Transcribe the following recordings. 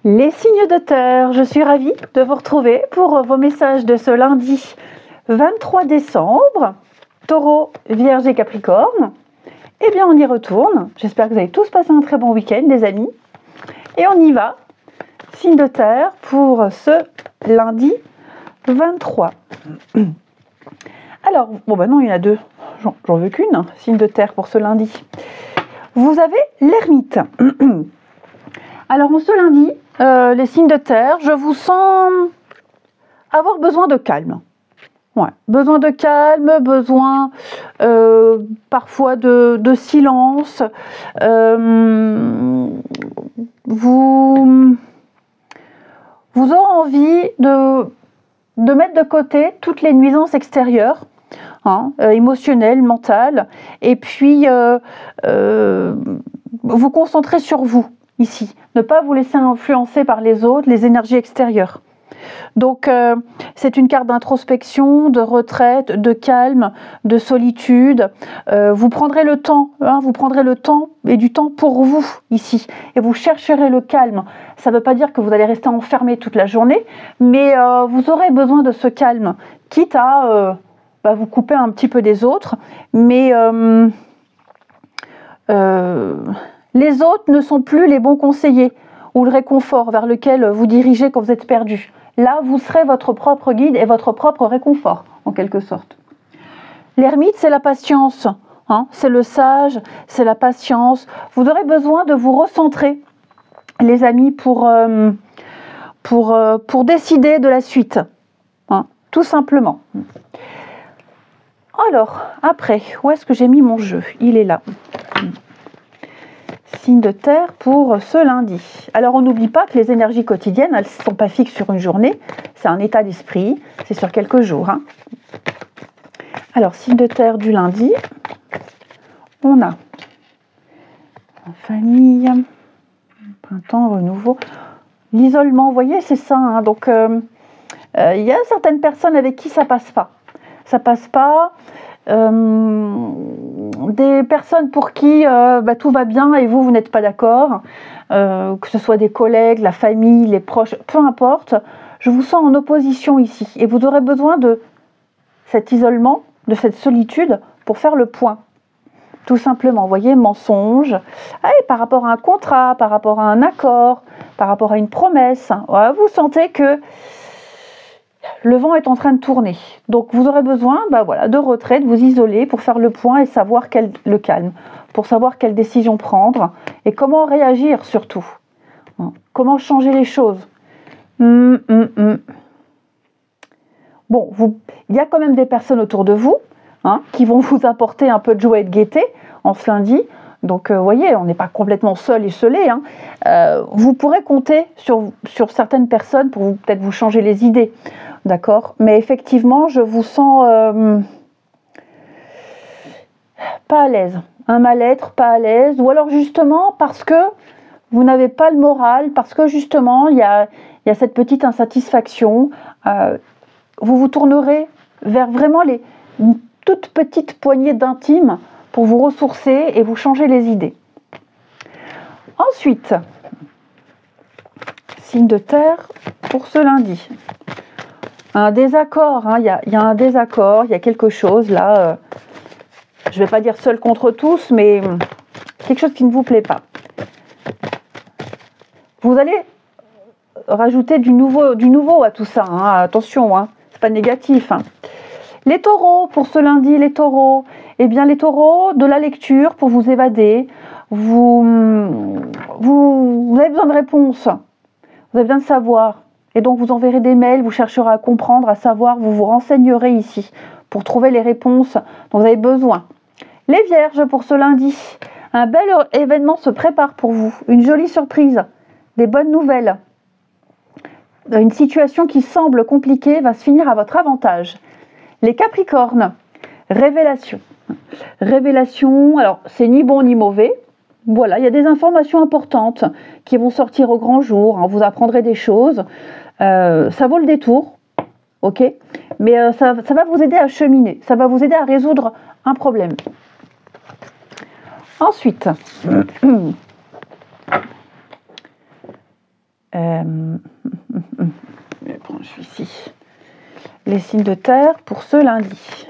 Les signes de terre, je suis ravie de vous retrouver pour vos messages de ce lundi 23 décembre. Taureau, Vierge et Capricorne. Eh bien, on y retourne. J'espère que vous avez tous passé un très bon week-end, les amis. Et on y va. Signe de terre pour ce lundi 23. Alors, bon ben non, il y en a deux. J'en veux qu'une. Signe de terre pour ce lundi. Vous avez l'ermite. Alors, ce lundi, les signes de terre, je vous sens avoir besoin de calme. Ouais, besoin de calme, besoin parfois de silence. Vous aurez envie de mettre de côté toutes les nuisances extérieures, émotionnelles, mentales, et puis vous concentrer sur vous, ici. Ne pas vous laisser influencer par les autres, les énergies extérieures. Donc, c'est une carte d'introspection, de retraite, de calme, de solitude. Vous prendrez le temps, vous prendrez le temps et du temps pour vous, ici. Et vous chercherez le calme. Ça ne veut pas dire que vous allez rester enfermé toute la journée, mais vous aurez besoin de ce calme, quitte à vous couper un petit peu des autres. Mais les autres ne sont plus les bons conseillers ou le réconfort vers lequel vous dirigez quand vous êtes perdu. Là, vous serez votre propre guide et votre propre réconfort, en quelque sorte. L'ermite, c'est la patience, c'est le sage, c'est la patience. Vous aurez besoin de vous recentrer, les amis, pour décider de la suite, tout simplement. Alors, après, où est-ce que j'ai mis mon jeu? Il est là. Signe de terre pour ce lundi. Alors, on n'oublie pas que les énergies quotidiennes, elles ne sont pas fixes sur une journée. C'est un état d'esprit. C'est sur quelques jours. Alors, signe de terre du lundi. On a la famille, printemps, renouveau, l'isolement. Vous voyez, c'est ça. Donc, il y a certaines personnes avec qui ça passe pas. Ça passe pas. Des personnes pour qui tout va bien et vous n'êtes pas d'accord, que ce soit des collègues, la famille, les proches, peu importe, je vous sens en opposition ici et vous aurez besoin de cet isolement, de cette solitude pour faire le point, tout simplement. Vous voyez, mensonge, et par rapport à un contrat, par rapport à un accord, par rapport à une promesse, vous sentez que le vent est en train de tourner. Donc, vous aurez besoin de retrait, de vous isoler pour faire le point et savoir le calme, pour savoir quelle décision prendre et comment réagir surtout. Comment changer les choses. Bon, il y a quand même des personnes autour de vous qui vont vous apporter un peu de joie et de gaieté en ce lundi. Donc, vous voyez, on n'est pas complètement seul et isolé. Vous pourrez compter sur certaines personnes pour peut-être vous changer les idées. D'accord, mais effectivement, je vous sens pas à l'aise, un mal-être, pas à l'aise, ou alors justement parce que vous n'avez pas le moral, parce que justement il y a cette petite insatisfaction. Vous vous tournerez vers vraiment une toute petite poignée d'intimes pour vous ressourcer et vous changer les idées. Ensuite, signe de terre pour ce lundi. Un désaccord, il y a un désaccord, il y a quelque chose là, je ne vais pas dire seul contre tous, mais quelque chose qui ne vous plaît pas. Vous allez rajouter du nouveau à tout ça, attention, c'est pas négatif. Les taureaux, pour ce lundi, les taureaux, eh bien les taureaux, de la lecture pour vous évader, vous avez besoin de réponses, vous avez besoin de savoir. Et donc, vous enverrez des mails, vous chercherez à comprendre, à savoir, vous vous renseignerez ici pour trouver les réponses dont vous avez besoin. Les vierges, pour ce lundi, un bel événement se prépare pour vous. Une jolie surprise, des bonnes nouvelles. Une situation qui semble compliquée va se finir à votre avantage. Les capricornes, révélation. Révélation, alors, c'est ni bon ni mauvais. Voilà, il y a des informations importantes qui vont sortir au grand jour. Vous apprendrez des choses. Ça vaut le détour, ok, mais ça va vous aider à cheminer, ça va vous aider à résoudre un problème. Ensuite, Je vais prendre celui-ci. Les signes de terre pour ce lundi.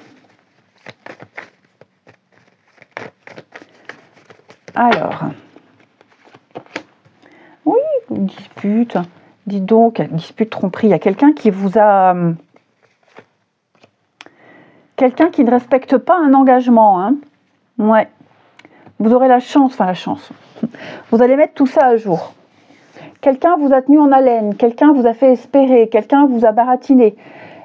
Alors, oui, une dispute. Dites donc, dispute, tromperie. Il y a quelqu'un qui vous a... Quelqu'un qui ne respecte pas un engagement. Hein. Ouais. Vous aurez la chance. Vous allez mettre tout ça à jour. Quelqu'un vous a tenu en haleine. Quelqu'un vous a fait espérer. Quelqu'un vous a baratiné.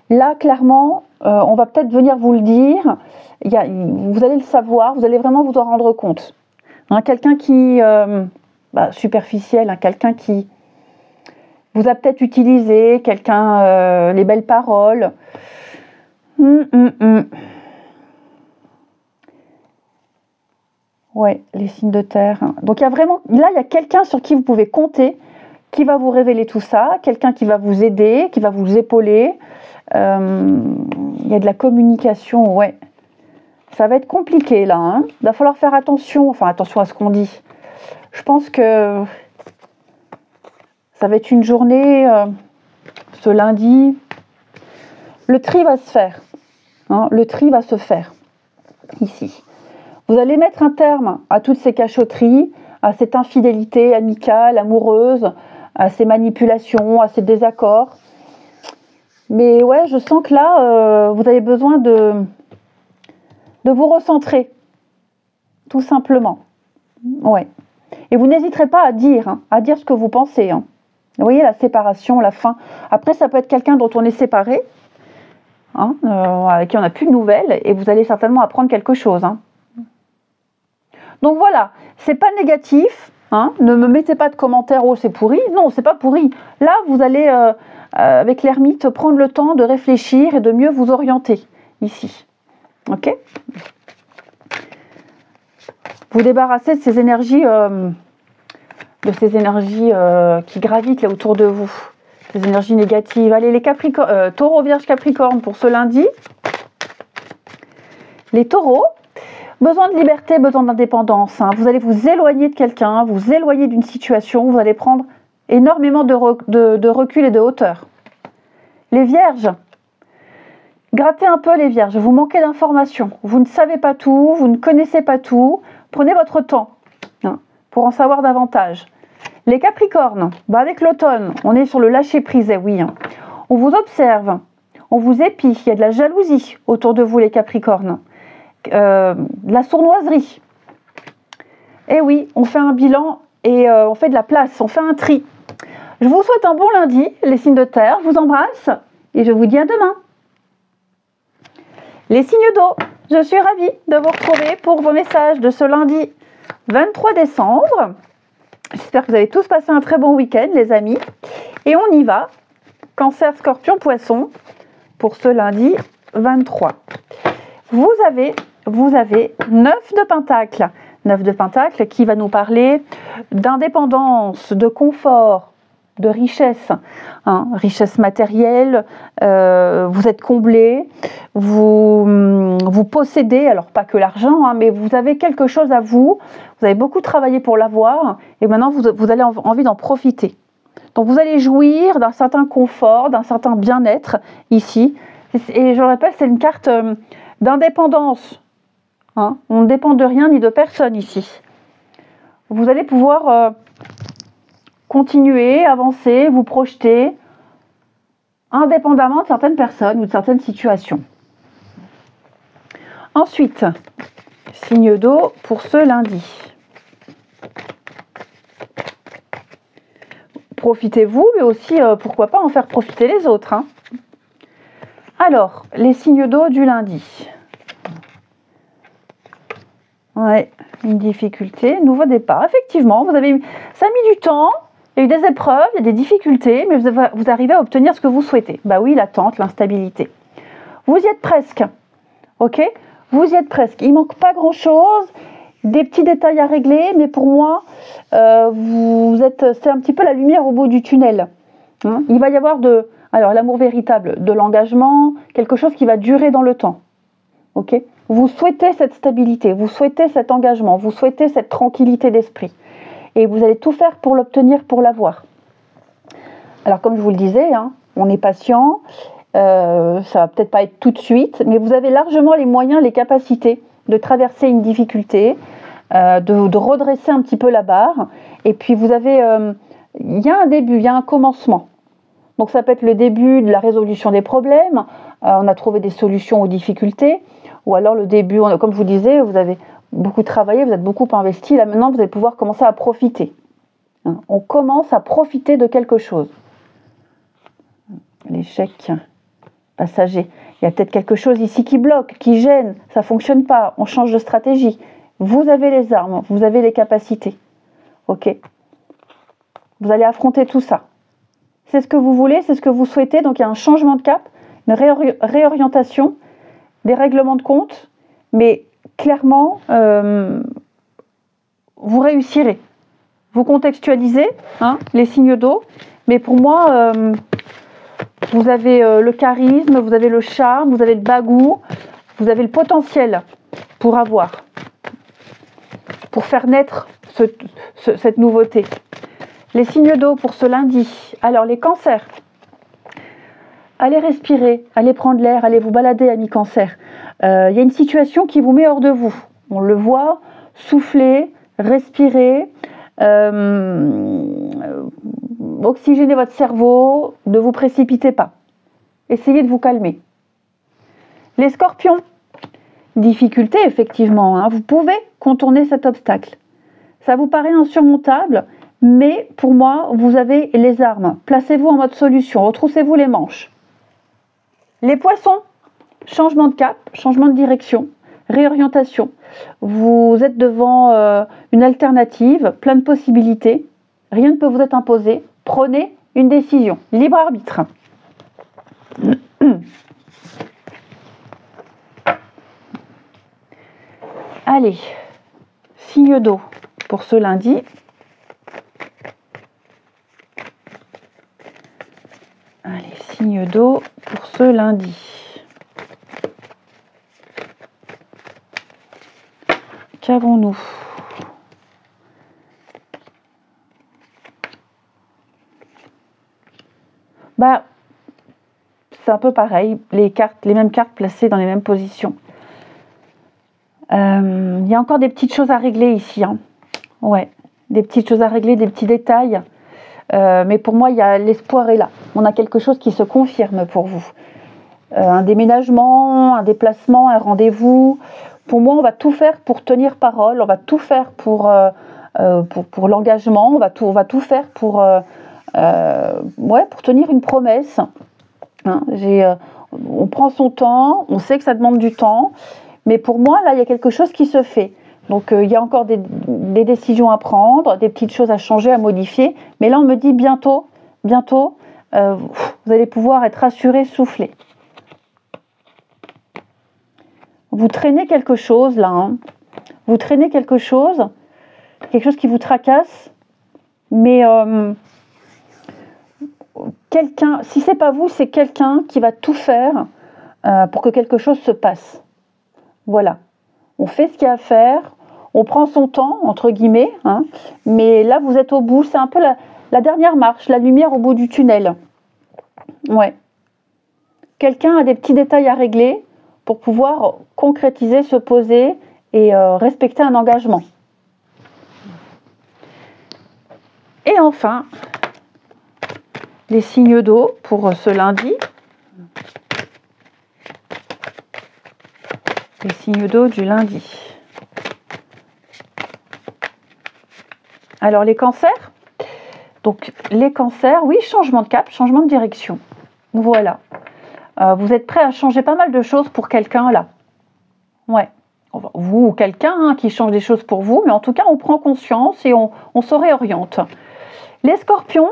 Là, clairement, on va peut-être venir vous le dire. Vous allez le savoir. Vous allez vraiment vous en rendre compte. Hein, quelqu'un qui... superficiel. Hein, quelqu'un qui... vous a peut-être utilisé. Quelqu'un... les belles paroles. Ouais, les signes de terre. Donc il y a vraiment, là il y a quelqu'un sur qui vous pouvez compter, qui va vous révéler tout ça, quelqu'un qui va vous aider, qui va vous épauler. Il y a de la communication, ouais. Ça va être compliqué là. Hein. Il va falloir faire attention, attention à ce qu'on dit. Je pense que ça va être une journée, ce lundi. Le tri va se faire. Hein, le tri va se faire ici. Vous allez mettre un terme à toutes ces cachotteries, à cette infidélité amicale, amoureuse, à ces manipulations, à ces désaccords. Mais ouais, je sens que là, vous avez besoin de vous recentrer, tout simplement. Ouais. Et vous n'hésiterez pas à dire ce que vous pensez. Hein. Vous voyez, la séparation, la fin. Après, ça peut être quelqu'un dont on est séparé, avec qui on n'a plus de nouvelles, et vous allez certainement apprendre quelque chose. Hein. Donc voilà, c'est pas négatif, ne me mettez pas de commentaires, oh c'est pourri, non c'est pas pourri. Là vous allez, avec l'ermite, prendre le temps de réfléchir et de mieux vous orienter, ici. Ok ? Vous débarrassez de ces énergies, qui gravitent là autour de vous, des énergies négatives. Allez les taureaux, vierge, capricorne pour ce lundi. Les taureaux, besoin de liberté, besoin d'indépendance. Vous allez vous éloigner de quelqu'un, vous éloigner d'une situation, vous allez prendre énormément de recul et de hauteur. Les vierges, grattez un peu les vierges, vous manquez d'informations, vous ne savez pas tout, vous ne connaissez pas tout, prenez votre temps pour en savoir davantage. Les capricornes, avec l'automne, on est sur le lâcher-prise, oui. On vous observe, on vous épie, il y a de la jalousie autour de vous les capricornes. De la sournoiserie. Et oui, on fait un bilan et on fait de la place, on fait un tri. Je vous souhaite un bon lundi, les signes de terre, je vous embrasse et je vous dis à demain. Les signes d'eau, je suis ravie de vous retrouver pour vos messages de ce lundi 23 décembre. J'espère que vous avez tous passé un très bon week-end, les amis. Et on y va. Cancer, Scorpion, Poisson pour ce lundi 23. Vous avez 9 de Pentacle. 9 de Pentacle qui va nous parler d'indépendance, de confort, de richesse. Richesse matérielle, vous êtes comblé, vous possédez, alors pas que l'argent, mais vous avez quelque chose à vous. Vous avez beaucoup travaillé pour l'avoir et maintenant vous avez envie d'en profiter. Donc vous allez jouir d'un certain confort, d'un certain bien-être ici. Et je le répète, c'est une carte d'indépendance. On ne dépend de rien ni de personne ici. Vous allez pouvoir continuer, avancer, vous projeter, indépendamment de certaines personnes ou de certaines situations. Ensuite, signe d'eau pour ce lundi. Profitez-vous, mais aussi, pourquoi pas, en faire profiter les autres. Alors, les signes d'eau du lundi. Ouais, une difficulté, nouveau départ. Effectivement, ça a mis du temps, il y a eu des épreuves, il y a des difficultés, mais vous arrivez à obtenir ce que vous souhaitez. Bah oui, l'attente, l'instabilité. Vous y êtes presque, ok ? Vous y êtes presque. Il manque pas grand-chose, des petits détails à régler, mais pour moi, c'est un petit peu la lumière au bout du tunnel. Il va y avoir l'amour véritable, de l'engagement, quelque chose qui va durer dans le temps. Ok ? Vous souhaitez cette stabilité, vous souhaitez cet engagement, vous souhaitez cette tranquillité d'esprit. Et vous allez tout faire pour l'obtenir, pour l'avoir. Alors comme je vous le disais, hein, on est patient, ça va peut-être pas être tout de suite, mais vous avez largement les moyens, les capacités de traverser une difficulté, de redresser un petit peu la barre, et puis vous avez, il y a un début, il y a un commencement. Donc ça peut être le début de la résolution des problèmes, on a trouvé des solutions aux difficultés, ou alors le début, comme je vous disais, vous avez beaucoup travaillé, vous êtes beaucoup investi, là maintenant vous allez pouvoir commencer à profiter. On commence à profiter de quelque chose. L'échec passager. Il y a peut-être quelque chose ici qui bloque, qui gêne, ça ne fonctionne pas, on change de stratégie. Vous avez les armes, vous avez les capacités. Ok. Vous allez affronter tout ça. C'est ce que vous voulez, c'est ce que vous souhaitez, donc il y a un changement de cap, une réorientation, des règlements de compte, mais clairement, vous réussirez. Vous contextualisez hein, les signes d'eau, mais pour moi, vous avez le charisme, vous avez le charme, vous avez le bagou, vous avez le potentiel pour faire naître cette nouveauté. Les signes d'eau pour ce lundi. Alors les cancers, allez respirer, allez prendre l'air, allez vous balader, amis cancers. Il y a une situation qui vous met hors de vous. On le voit, souffler, respirer, oxygéner votre cerveau, ne vous précipitez pas. Essayez de vous calmer. Les scorpions, difficulté effectivement, hein, vous pouvez contourner cet obstacle. Ça vous paraît insurmontable, mais pour moi, vous avez les armes. Placez-vous en mode solution, retroussez-vous les manches. Les poissons, changement de cap, changement de direction, réorientation. Vous êtes devant une alternative, plein de possibilités. Rien ne peut vous être imposé. Prenez une décision. Libre arbitre. Allez, signe d'eau pour ce lundi. Allez, signe d'eau pour ce lundi. Qu'avons-nous ? C'est un peu pareil, les mêmes cartes placées dans les mêmes positions. Il y a encore des petites choses à régler ici. Hein. Ouais, des petites choses à régler, des petits détails. Mais pour moi, l'espoir est là. On a quelque chose qui se confirme pour vous. Un déménagement, un déplacement, un rendez-vous. Pour moi, on va tout faire pour tenir parole. On va tout faire pour l'engagement. On va tout faire pour tenir une promesse. Hein, on prend son temps. On sait que ça demande du temps. Mais pour moi, là, il y a quelque chose qui se fait. Donc, il y a encore des décisions à prendre, des petites choses à changer, à modifier. Mais là, on me dit bientôt, vous allez pouvoir être rassuré, souffler. Vous traînez quelque chose, là. Hein. Vous traînez quelque chose qui vous tracasse. Mais si c'est pas vous, c'est quelqu'un qui va tout faire pour que quelque chose se passe. Voilà. On fait ce qu'il y a à faire. On prend son temps, entre guillemets, hein, mais là, vous êtes au bout. C'est un peu la dernière marche, la lumière au bout du tunnel. Ouais. Quelqu'un a des petits détails à régler pour pouvoir concrétiser, se poser et respecter un engagement. Et enfin, les signes d'eau pour ce lundi. Les signes d'eau du lundi. Alors les cancers, donc les cancers, oui, changement de cap, changement de direction. Voilà. Vous êtes prêts à changer pas mal de choses pour quelqu'un là. Ouais. Vous ou quelqu'un qui change des choses pour vous, mais en tout cas on prend conscience et on se réoriente. Les scorpions,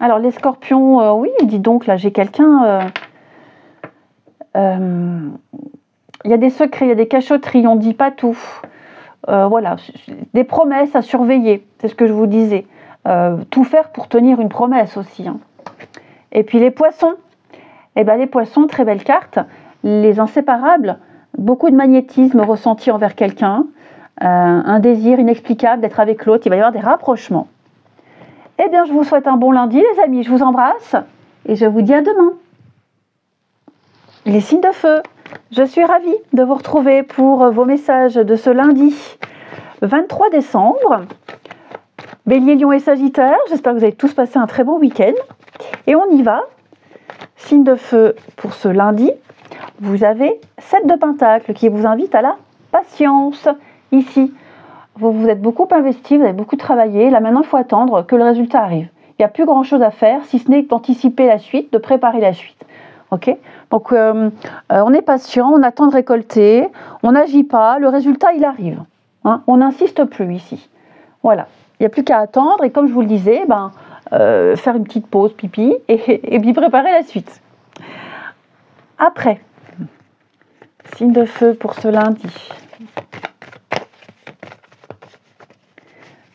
alors les scorpions, oui, dis donc là j'ai quelqu'un... Il y a des secrets, il y a des cachotteries, on ne dit pas tout. Voilà, des promesses à surveiller, c'est ce que je vous disais. Tout faire pour tenir une promesse aussi. Hein. Et puis les poissons. Les poissons, très belle carte. Les inséparables, beaucoup de magnétisme ressenti envers quelqu'un. Un désir inexplicable d'être avec l'autre. Il va y avoir des rapprochements. Eh bien, je vous souhaite un bon lundi, les amis. Je vous embrasse et je vous dis à demain. Les signes de feu, je suis ravie de vous retrouver pour vos messages de ce lundi 23 décembre. Bélier, Lion et Sagittaire, j'espère que vous avez tous passé un très bon week-end. Et on y va. Signe de feu pour ce lundi, vous avez 7 de Pentacles qui vous invite à la patience. Ici, vous êtes beaucoup investi, vous avez beaucoup travaillé. Là maintenant, il faut attendre que le résultat arrive. Il n'y a plus grand-chose à faire, si ce n'est d'anticiper la suite, de préparer la suite. Ok ? Donc, on est patient, on attend de récolter, on n'agit pas, le résultat, il arrive. Hein ? On n'insiste plus ici. Voilà. Il n'y a plus qu'à attendre et comme je vous le disais, faire une petite pause pipi et puis préparer la suite. Après, signe de feu pour ce lundi.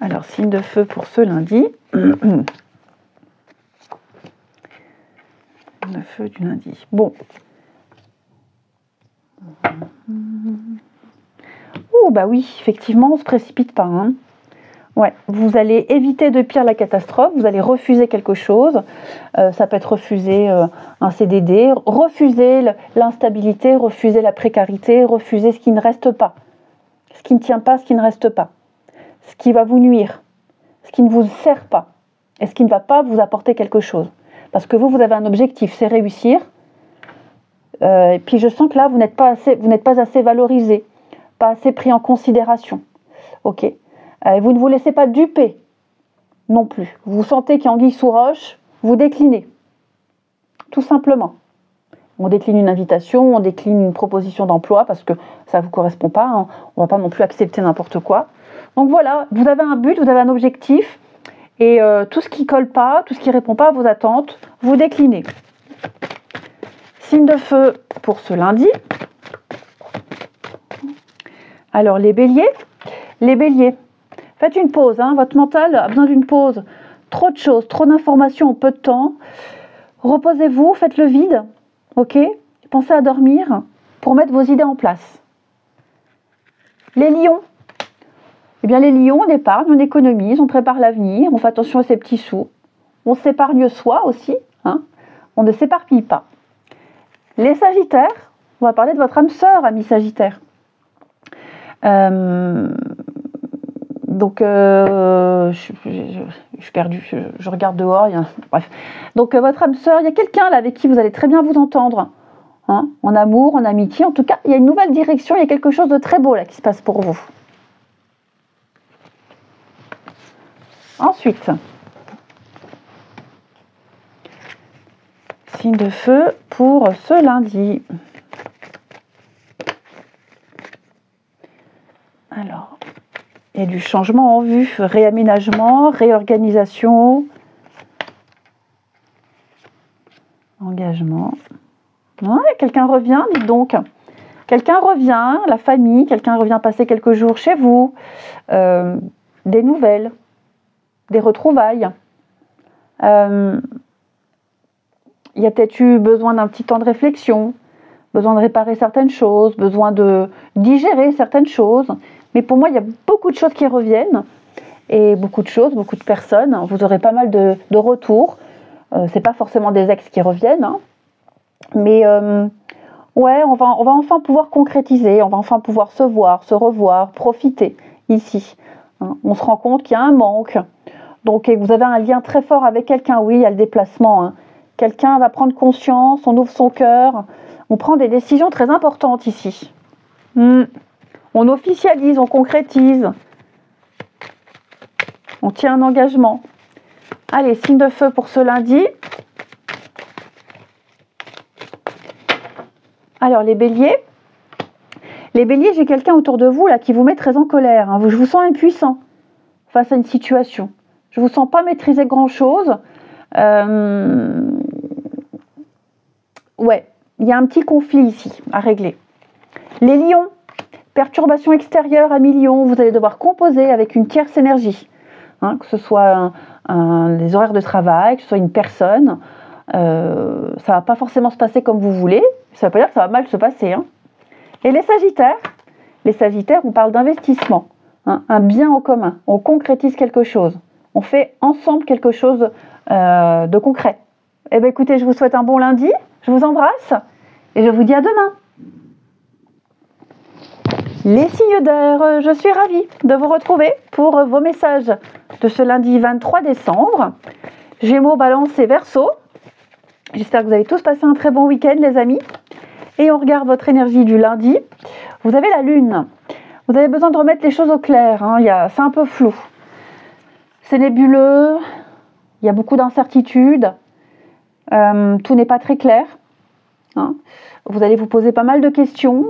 Alors, signe de feu pour ce lundi. Le feu du lundi. Bon. Oh, bah oui, effectivement, on ne se précipite pas. Hein. Ouais, vous allez éviter de pire la catastrophe, vous allez refuser quelque chose. Ça peut être refuser un CDD, refuser l'instabilité, refuser la précarité, refuser ce qui ne reste pas. Ce qui ne tient pas, ce qui ne reste pas. Ce qui va vous nuire, ce qui ne vous sert pas et ce qui ne va pas vous apporter quelque chose. Parce que vous avez un objectif, c'est réussir. Et puis je sens que là, vous n'êtes pas assez valorisé, pas assez pris en considération. Ok. Vous ne vous laissez pas duper non plus. Vous sentez qu'il y a anguille sous roche, vous déclinez. Tout simplement. On décline une invitation, on décline une proposition d'emploi parce que ça ne vous correspond pas. Hein. On ne va pas non plus accepter n'importe quoi. Donc voilà, vous avez un but, vous avez un objectif et tout ce qui ne colle pas, tout ce qui ne répond pas à vos attentes, vous déclinez. Signe de feu pour ce lundi. Alors les béliers, faites une pause, hein, votre mental a besoin d'une pause. Trop de choses, trop d'informations en peu de temps. Reposez-vous, faites le vide, ok ? Pensez à dormir pour mettre vos idées en place. Les lions. Eh bien les lions, on épargne, on économise, on prépare l'avenir, on fait attention à ses petits sous. On s'épargne soi aussi, hein ? On ne s'éparpille pas. Les sagittaires, on va parler de votre âme sœur, ami sagittaire. Donc, je suis perdue, je regarde dehors, bref. Donc, votre âme sœur, il y a quelqu'un là avec qui vous allez très bien vous entendre, hein, en amour, en amitié. En tout cas, il y a une nouvelle direction, il y a quelque chose de très beau là qui se passe pour vous. Ensuite, signe de feu pour ce lundi. Alors, il y a du changement en vue, réaménagement, réorganisation, engagement. Ouais, quelqu'un revient, dites donc. Quelqu'un revient, la famille, quelqu'un revient passer quelques jours chez vous. Des nouvelles, des retrouvailles. Il y a peut-être eu besoin d'un petit temps de réflexion, besoin de réparer certaines choses, besoin de digérer certaines choses. Mais pour moi, il y a beaucoup de choses qui reviennent et beaucoup de personnes. Vous aurez pas mal de retours. C'est pas forcément des ex qui reviennent, hein. Mais ouais, on va enfin pouvoir concrétiser, on va enfin pouvoir se voir, se revoir, profiter ici. Hein. On se rend compte qu'il y a un manque. Donc, vous avez un lien très fort avec quelqu'un. Oui, il y a le déplacement. Hein. Quelqu'un va prendre conscience, on ouvre son cœur. On prend des décisions très importantes ici. On officialise, on concrétise. On tient un engagement. Allez, signe de feu pour ce lundi. Alors, les béliers. Les béliers, j'ai quelqu'un autour de vous là qui vous met très en colère. Hein. Je vous sens impuissant face à une situation. Je ne vous sens pas maîtriser grand-chose. Ouais, il y a un petit conflit ici à régler. Les lions. Perturbation extérieure à millions, vous allez devoir composer avec une tierce énergie. Hein, que ce soit les horaires de travail, que ce soit une personne. Ça ne va pas forcément se passer comme vous voulez. Ça ne veut pas dire que ça va mal se passer. Hein. Et les sagittaires, on parle d'investissement. Hein, un bien en commun. On concrétise quelque chose. On fait ensemble quelque chose de concret. Eh bien écoutez, je vous souhaite un bon lundi, je vous embrasse et je vous dis à demain. Les signes d'air, je suis ravie de vous retrouver pour vos messages de ce lundi 23 décembre. Gémeaux, Balance et Verseau. J'espère que vous avez tous passé un très bon week-end les amis. Et on regarde votre énergie du lundi. Vous avez la lune. Vous avez besoin de remettre les choses au clair. C'est un peu flou. C'est nébuleux. Il y a beaucoup d'incertitudes. Tout n'est pas très clair. Vous allez vous poser pas mal de questions.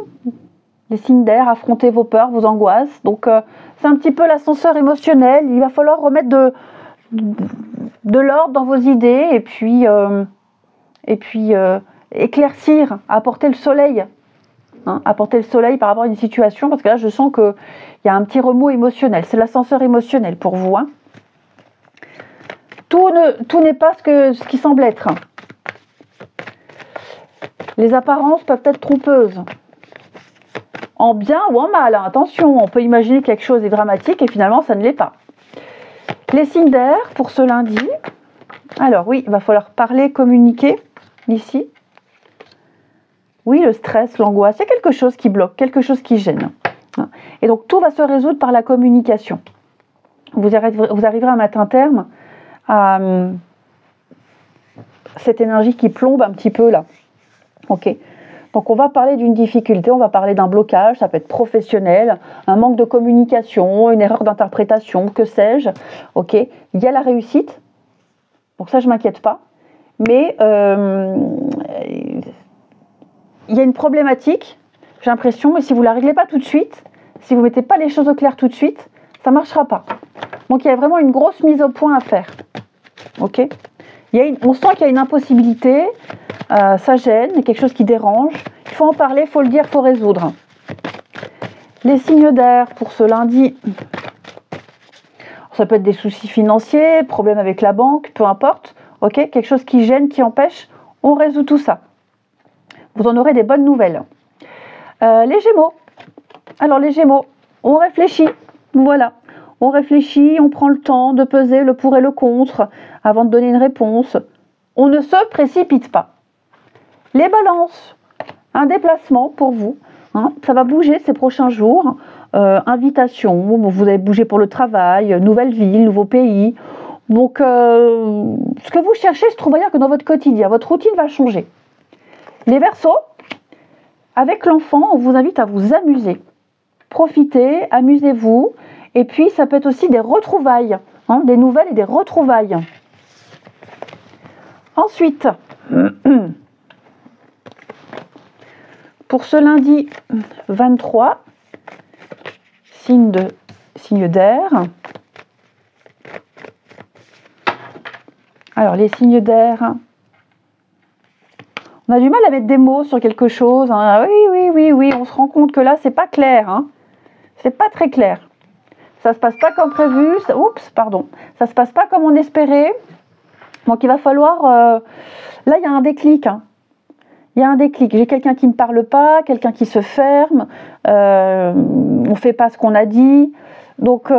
Les signes d'air, affronter vos peurs, vos angoisses. Donc c'est un petit peu l'ascenseur émotionnel. Il va falloir remettre de l'ordre dans vos idées et puis éclaircir, apporter le soleil. Apporter le soleil par rapport à une situation, parce que là je sens qu'il y a un petit remous émotionnel. C'est l'ascenseur émotionnel pour vous. Tout n'est pas ce qui semble être. Les apparences peuvent être trompeuses. En bien ou en mal, attention, on peut imaginer que quelque chose est dramatique et finalement ça ne l'est pas. Les signes d'air pour ce lundi. Alors oui, il va falloir parler, communiquer, ici. Oui, le stress, l'angoisse, c'est quelque chose qui bloque, quelque chose qui gêne. Et donc tout va se résoudre par la communication. Vous arriverez à mettre un terme à cette énergie qui plombe un petit peu là. Ok. Donc on va parler d'une difficulté, on va parler d'un blocage, ça peut être professionnel, un manque de communication, une erreur d'interprétation, que sais-je. Ok. Il y a la réussite, donc ça je m'inquiète pas, mais il y a une problématique, j'ai l'impression, et si vous ne la réglez pas tout de suite, si vous ne mettez pas les choses au clair tout de suite, ça ne marchera pas. Donc il y a vraiment une grosse mise au point à faire. Ok. On sent qu'il y a une impossibilité, ça gêne, il y a quelque chose qui dérange. Il faut en parler, il faut le dire, il faut résoudre. Les signes d'air pour ce lundi, ça peut être des soucis financiers, problèmes avec la banque, peu importe. Ok, quelque chose qui gêne, qui empêche, on résout tout ça. Vous en aurez des bonnes nouvelles. Les Gémeaux. Alors les Gémeaux, on réfléchit, voilà. On réfléchit, on prend le temps de peser le pour et le contre avant de donner une réponse. On ne se précipite pas. Les Balances, un déplacement pour vous. Ça va bouger ces prochains jours. Invitation, vous allez bouger pour le travail, nouvelle ville, nouveau pays. Donc, ce que vous cherchez se trouve ailleurs que dans votre quotidien. Votre routine va changer. Les Verseaux, avec l'enfant, on vous invite à vous amuser. Profitez, amusez-vous. Et puis, ça peut être aussi des retrouvailles, des nouvelles et des retrouvailles. Ensuite, pour ce lundi 23, signe d'air. Alors, les signes d'air, on a du mal à mettre des mots sur quelque chose. Oui, on se rend compte que là, c'est pas clair. C'est pas très clair. Ça se passe pas comme prévu. Ça se passe pas comme on espérait. Donc il va falloir... là, il y a un déclic. Il y a un déclic. J'ai quelqu'un qui ne parle pas, quelqu'un qui se ferme. On fait pas ce qu'on a dit. Donc,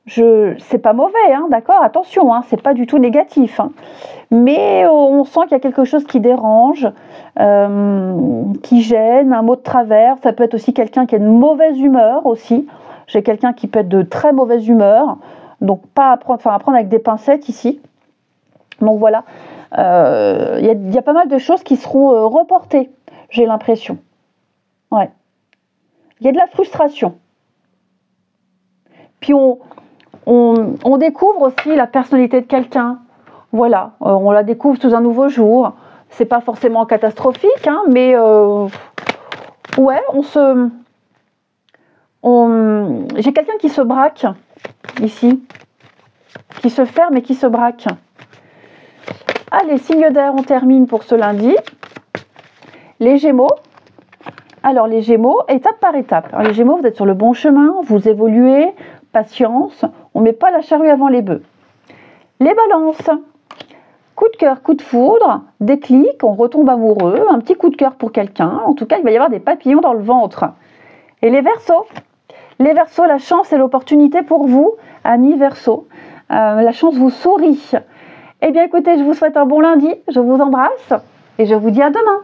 c'est pas mauvais, d'accord, attention, c'est pas du tout négatif. Mais on sent qu'il y a quelque chose qui dérange, qui gêne, un mot de travers. Ça peut être aussi quelqu'un qui a une mauvaise humeur aussi. J'ai quelqu'un qui peut être de très mauvaise humeur. Donc apprendre avec des pincettes ici. Donc voilà, il y a pas mal de choses qui seront reportées, j'ai l'impression. Ouais. Il y a de la frustration. Puis on découvre aussi la personnalité de quelqu'un. Voilà, on la découvre sous un nouveau jour. C'est pas forcément catastrophique, mais ouais, j'ai quelqu'un qui se braque ici, qui se ferme et qui se braque. Allez, signe d'air, on termine pour ce lundi. Les Gémeaux. Alors les Gémeaux, étape par étape. Alors, les Gémeaux, vous êtes sur le bon chemin, vous évoluez, patience, on ne met pas la charrue avant les bœufs. Les Balances. Coup de cœur, coup de foudre, déclic, on retombe amoureux, un petit coup de cœur pour quelqu'un. En tout cas, il va y avoir des papillons dans le ventre. Et les Verseaux. Les Verseaux, la chance et l'opportunité pour vous, amis Verseaux. La chance vous sourit. Eh bien écoutez, je vous souhaite un bon lundi, je vous embrasse et je vous dis à demain.